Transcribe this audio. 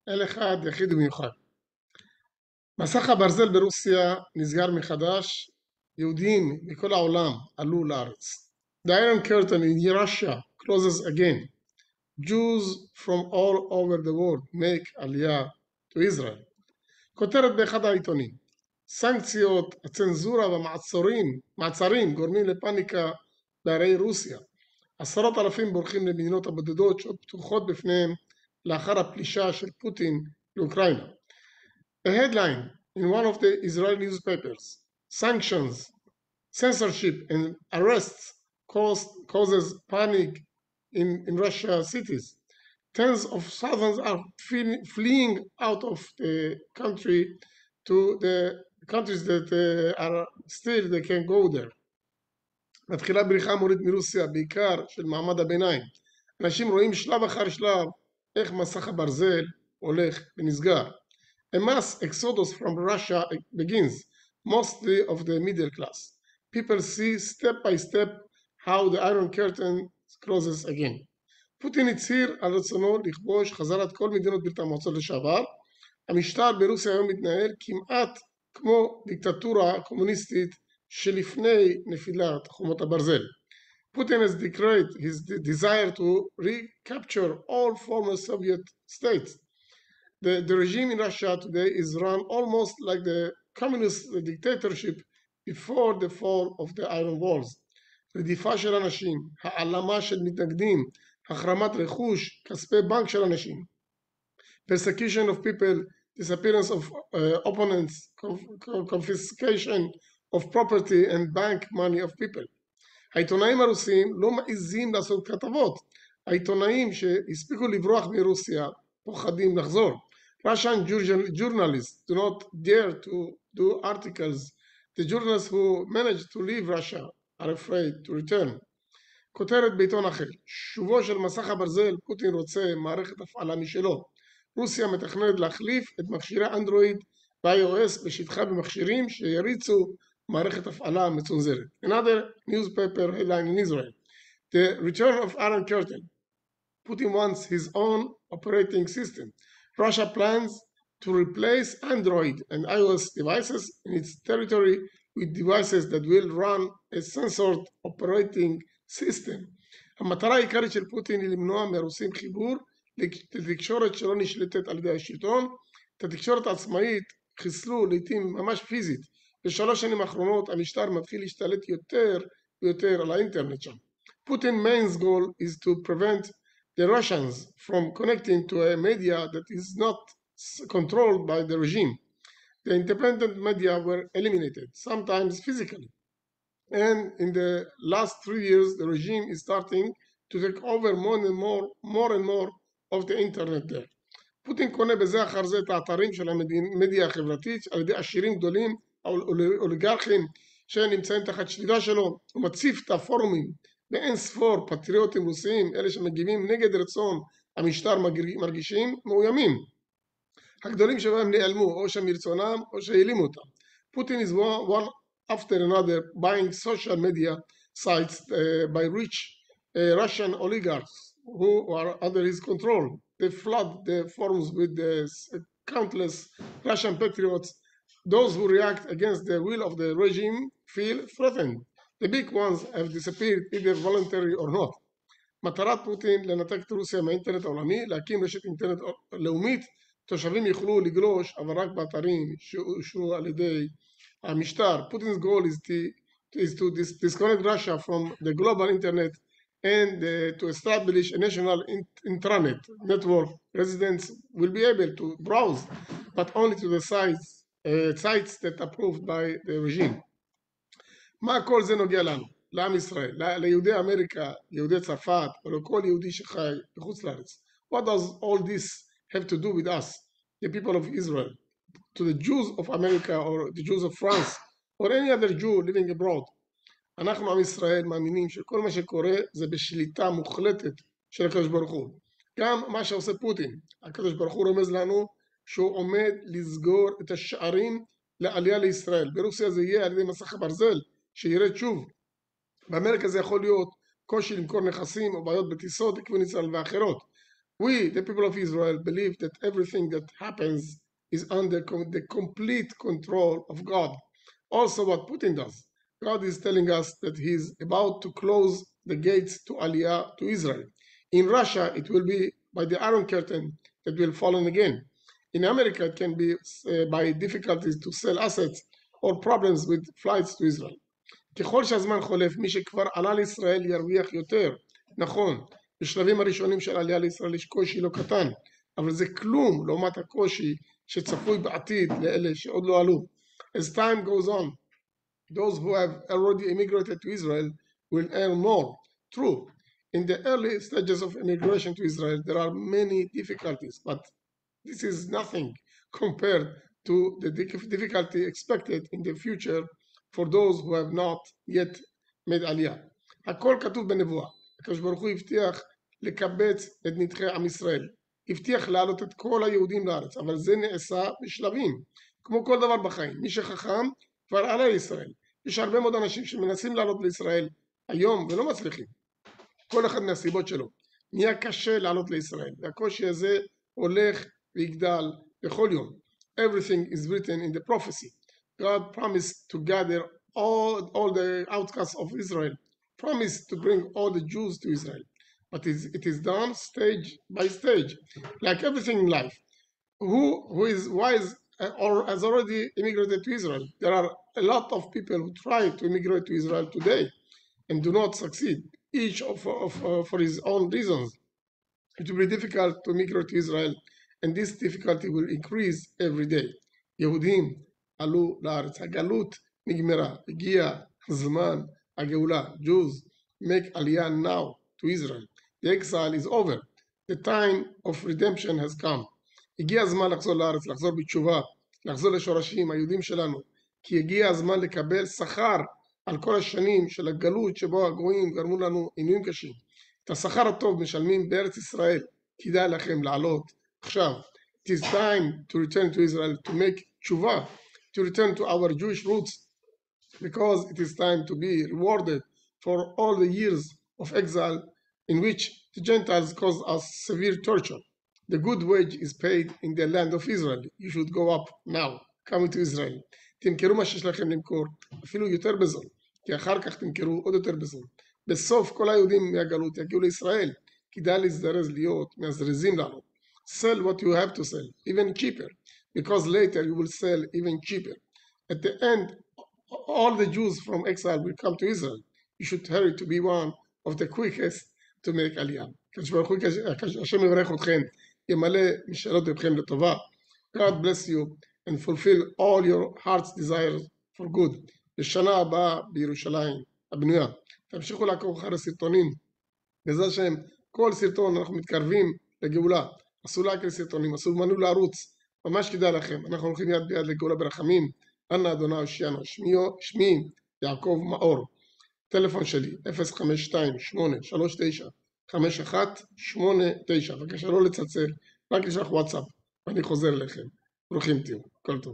אל אחד יחיד ומיוחד. מסך הברזל ברוסיה נסגר מחדש, יהודים מכל העולם עלו לארץ. The Iron Curtain in Russia closes again. Jews from all over the world make Aliyah to Israel. כותרת באחד העיתונים. סנקציות, הצנזורה והמעצרים גורמים לפאניקה בערי רוסיה. עשרות אלפים בורחים למדינות הבודדות שעוד פתוחות בפניהם לאחר הפלישה של פוטין לאוקראינה. A headline in one of the Israeli newspapers: sanctions, censorship and arrests causes panic in Russia cities. Tens of thousands are fleeing out of the country to the countries that are still they can go there. מתחילה בריחה מורית מרוסיה, בעיקר של מעמד הביניים. אנשים רואים שלב אחר שלב איך מסך הברזל הולך ונסגר. A mass exodus from Russia begins, mostly of the middle class. People see step by step how the Iron Curtain closes again. פוטין הצהיר על רצונו לכבוש חזרה את כל מדינות ברית המועצות לשעבר. המשטר ברוסיה היום מתנהל כמעט כמו דיקטטורה קומוניסטית שלפני נפילת חומות הברזל. Putin has declared his desire to recapture all former Soviet states. The regime in Russia today is run almost like the communist dictatorship before the fall of the iron walls. רדיפה של אנשים, העלמה של מתנגדים, החרמת רכוש, כספי בנק של אנשים. Persecution of people, disappearance of opponents, confiscation of property and bank money of people. העיתונאים הרוסים לא מעיזים לעשות כתבות. העיתונאים שהספיקו לברוח מרוסיה פוחדים לחזור. Russian journalists do not dare to do articles. The journalists who managed to leave Russia are afraid to return. כותרת בעיתון אחר. שובו של מסך הברזל, פוטין רוצה מערכת הפעלה משלו. רוסיה מתכננת להחליף את מכשירי אנדרואיד ו-iOS בשטחה במכשירים שיריצו מערכת הפעלה מצונזרת. Another newspaper headline in Israel. The return of Iron Curtain. Putin wants his own operating system. Russia plans to replace Android and iOS devices in its territory with devices that will run a censored operating system. המטרה העיקרית של פוטין היא למנוע מהרוסים חיבור לתקשורת שלא נשלטת על ידי השלטון. את התקשורת העצמאית חיסלו לעתים ממש פיזית. בשלוש שנים האחרונות המשטר מתחיל להשתלט יותר ויותר על האינטרנט שם. Putin's main goal is to prevent the Russians from connecting to a media that is not controlled by the regime. The independent media were eliminated, sometimes physically. And in the last 3 years, the regime is starting to take over more and more of the internet there. פוטין קונה בזה אחר זה את האתרים של המדיה החברתית על ידי עשירים גדולים, אוליגרכים שנמצאים תחת שליטה שלו. הוא מציף את הפורומים באין ספור פטריוטים רוסיים, אלה שמגיבים נגד רצון המשטר מרגישים מאוימים. הגדולים שבהם נעלמו או שמרצונם או שהעלימו אותם. Putin is one after another buying social media sites by rich Russian oligarchs who are under his control. They flood the forums with countless Russian patriots. Those who react against the will of the regime feel threatened. The big ones have disappeared either voluntarily or not. מטרת פוטין לנתק את רוסיה מהאינטרנט העולמי, להקים רשת אינטרנט לאומית, תושבים יוכלו לגלוש אבל רק באתרים שאושרו על ידי המשטר. Putin's goal is to disconnect Russia from the global internet and to establish a national intranet network. Residents will be able to browse, but only to the sites that are approved by the regime. מה כל זה נוגע לנו, לעם ישראל, ליהודי אמריקה, יהודי צרפת, או לכל יהודי שחי בחוץ לארץ? What does all this have to do with us, the people of Israel? To the Jews of America or the Jews of France or any other Jew living abroad? אנחנו עם ישראל מאמינים שכל מה שקורה זה בשליטה מוחלטת של הקדוש ברוך הוא. גם מה שעושה פוטין, הקדוש ברוך הוא רומז לנו שהוא עומד לסגור את השערים לעלייה לישראל. ברוסיה זה יהיה על ידי מסך הברזל שירד שוב. באמריקה זה יכול להיות קושי למכור נכסים או בעיות בטיסות לכיוון ישראל ואחרות. We, the people of Israel, believe that everything that happens is under the complete control of God. Also what Putin does. God is telling us that he is about to close the gates to Aliyah to Israel. In Russia, it will be by the Iron Curtain that will fall in again. In America, it can be by difficulties to sell assets or problems with flights to Israel. ככל שהזמן חולף, מי שכבר עלה לישראל ירוויח יותר. נכון, בשלבים הראשונים של עלייה לישראל יש קושי לא קטן, אבל זה כלום לעומת הקושי שצפוי בעתיד לאלה שעוד לא עלו. As time goes on, those who have already immigrated to Israel will earn more. True, in the early stages of immigration to Israel, there are many difficulties, but this is nothing compared to the difficulty expected in the future for those who have not yet made Aliyah. הכל כתוב בנבואה. הקדוש ברוך הוא הבטיח לקבץ את נדחי עם ישראל. הבטיח להעלות את כל היהודים לארץ, אבל זה נעשה בשלבים. כמו כל דבר בחיים. מי שחכם כבר עלה לישראל. יש הרבה מאוד אנשים שמנסים לעלות לישראל היום ולא מצליחים. כל אחד מהסיבות שלו. נהיה קשה לעלות לישראל. והקושי הזה הולך ויגדל בכל יום. Everything is written in the prophecy. God promised to gather all the outcasts of Israel, promised to bring all the Jews to Israel. But it is done stage by stage, like everything in life. Who is wise or has already immigrated to Israel? There are a lot of people who try to immigrate to Israel today and do not succeed, each for his own reasons. It will be difficult to immigrate to Israel, and this difficulty will increase every day. יהודים עלו לארץ, הגלות נגמרה, הגיע זמן הגאולה. Jews make Aliyah now to Israel. The exile is over. The time of redemption has come. הגיע הזמן לחזור לארץ, לחזור בתשובה, לחזור לשורשים היהודים שלנו, כי הגיע הזמן לקבל שכר על כל השנים של הגלות שבו הגויים גרמו לנו עינויים קשים. את השכר הטוב משלמים בארץ ישראל. כדאי לכם לעלות עכשיו. It is time to return to Israel, to make tshuva, to return to our Jewish roots, because it is time to be rewarded for all the years of exile in which the Gentiles caused us severe torture. The good wage is paid in the land of Israel. You should go up now. Come to Israel. תמכרו מה שיש לכם למכור, אפילו יותר בזול, כי אחר כך תמכרו עוד יותר בזול. בסוף כל היהודים מהגלות יגיעו לישראל. כדאי להזדרז להיות מהזרזים לנו. Sell what you have to sell, even cheaper, because later you will sell even cheaper. At the end, all the Jews from exile will come to Israel. You should hurry to be one of the quickest to make Aliyah. השם יברך אתכם, ימלא משאלות לבכם לטובה. God bless you and fulfill all your heart's desires for good. לשנה הבאה בירושלים הבנויה. תמשיכו לעקוב אחר הסרטונים. בעזרת השם, כל סרטון אנחנו מתקרבים לגאולה. עשו לייק לסרטונים, עשו מנוי לערוץ, ממש כדאי לכם. אנחנו הולכים יד ביד לגאולה ברחמים. אנא אדוני הושיענו. שמי יעקב מאור. טלפון שלי 052-839-5189. בבקשה לא לצלצל, רק לשלוח וואטסאפ ואני חוזר אליכם. ברוכים תהיו, כל טוב.